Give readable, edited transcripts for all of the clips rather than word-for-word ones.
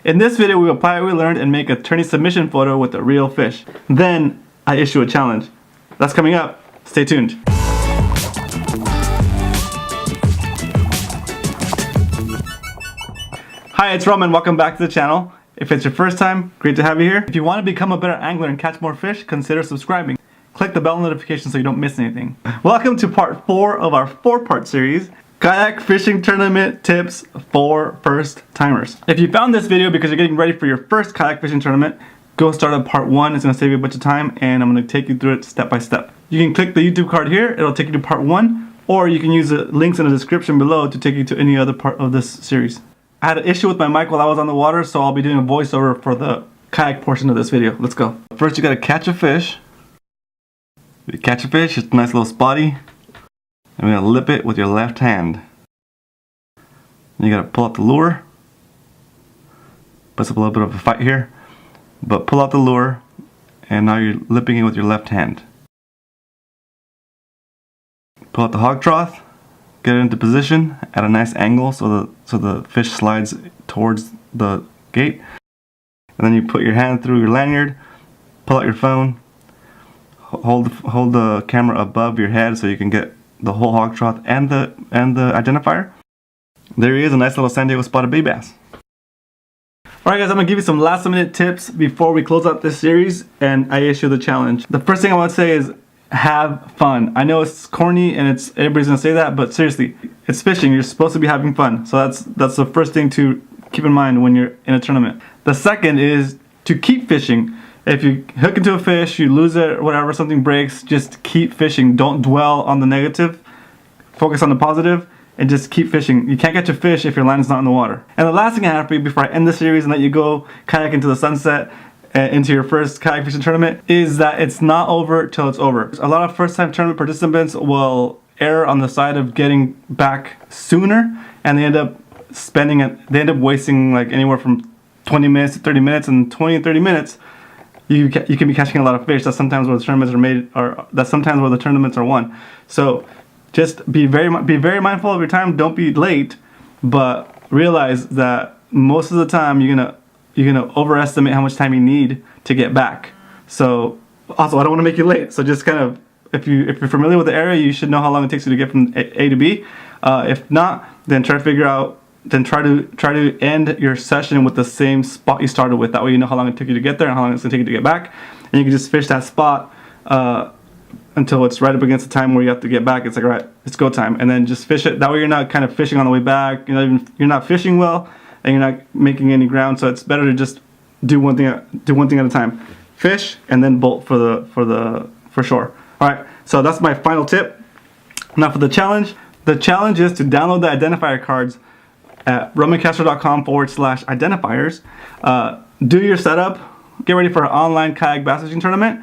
In this video, we apply what we learned and make a tourney submission photo with a real fish. Then, I issue a challenge. That's coming up. Stay tuned. Hi, it's Roman. Welcome back to the channel. If it's your first time, great to have you here. If you want to become a better angler and catch more fish, consider subscribing. Click the bell notification so you don't miss anything. Welcome to part 4 of our 4-part series, Kayak Fishing Tournament Tips for First Timers. If you found this video because you're getting ready for your first kayak fishing tournament, go start at part 1. It's going to save you a bunch of time and I'm going to take you through it step by step. You can click the YouTube card here, it'll take you to part 1, or you can use the links in the description below to take you to any other part of this series. I had an issue with my mic while I was on the water, so I'll be doing a voiceover for the kayak portion of this video. Let's go. First you gotta catch a fish. You catch a fish, it's a nice little spotty. And we're gonna lip it with your left hand. And you gotta pull out the lure. Puts up a little bit of a fight here. But pull out the lure, and now you're lipping it with your left hand. Pull out the hog trough. Get it into position at a nice angle so the fish slides towards the gate. And then you put your hand through your lanyard, pull out your phone, hold the camera above your head so you can get the whole hog trough and the identifier. There he is, a nice little San Diego spotted baby bass. Alright guys, I'm going to give you some last minute tips before we close out this series and I issue the challenge. The first thing I want to say is have fun. I know it's corny and everybody's gonna say that, but seriously, it's fishing. You're supposed to be having fun. So that's the first thing to keep in mind when you're in a tournament. The second is to keep fishing. If you hook into a fish, you lose it or whatever, something breaks, just keep fishing. Don't dwell on the negative. Focus on the positive and just keep fishing. You can't catch a fish if your line is not in the water. And the last thing I have for you before I end the series and let you go kayak into the sunset into your first kayak fishing tournament is that it's not over till it's over. A lot of first time tournament participants will err on the side of getting back sooner and they end up wasting like anywhere from 20 minutes to 30 minutes, and 20 and 30 minutes you can be catching a lot of fish. That's sometimes where the tournaments are made, or that's sometimes where the tournaments are won. So just be very mindful of your time. Don't be late, but realize that most of the time you're gonna overestimate how much time you need to get back. So also, I don't want to make you late, so just kind of, if you're familiar with the area, you should know how long it takes you to get from A to B. If not, then try to end your session with the same spot you started with. That way you know how long it took you to get there and how long it's going to take you to get back, and you can just fish that spot until it's right up against the time where you have to get back. It's like, all right, it's go time, and then just fish it. That way you're not kind of fishing on the way back. You're not fishing well, and you're not making any ground, so it's better to just do one thing at a time. Fish and then bolt for shore. All right, so that's my final tip. Now for the challenge. The challenge is to download the identifier cards at romancastro.com/identifiers. Do your setup. Get ready for an online kayak bass fishing tournament.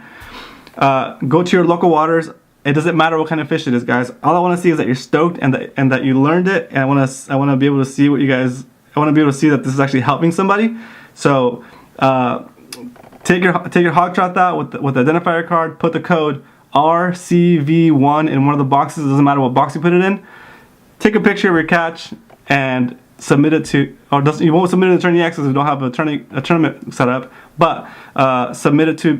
Go to your local waters. It doesn't matter what kind of fish it is, guys. All I want to see is that you're stoked and that you learned it. And I want to be able to see what you guys. I want to be able to see that this is actually helping somebody. So take your hog trough out with the identifier card. Put the code RCV1 in one of the boxes. It doesn't matter what box you put it in. Take a picture of your catch and submit it to. You won't submit it to TourneyX because we don't have a tournament set up. But submit it to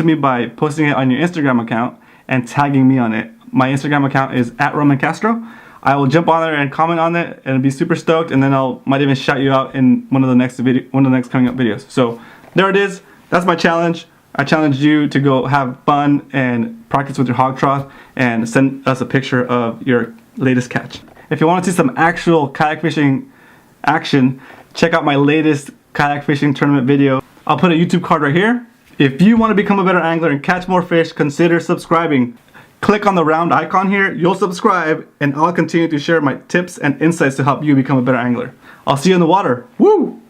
me by posting it on your Instagram account and tagging me on it. My Instagram account is @RomanCastro. I will jump on there and comment on it and be super stoked, and then might even shout you out in one of the next coming up videos. So there it is. That's my challenge. I challenge you to go have fun and practice with your hog trough and send us a picture of your latest catch. If you want to see some actual kayak fishing action, check out my latest kayak fishing tournament video. I'll put a YouTube card right here. If you want to become a better angler and catch more fish, consider subscribing. Click on the round icon here, you'll subscribe, and I'll continue to share my tips and insights to help you become a better angler. I'll see you in the water. Woo!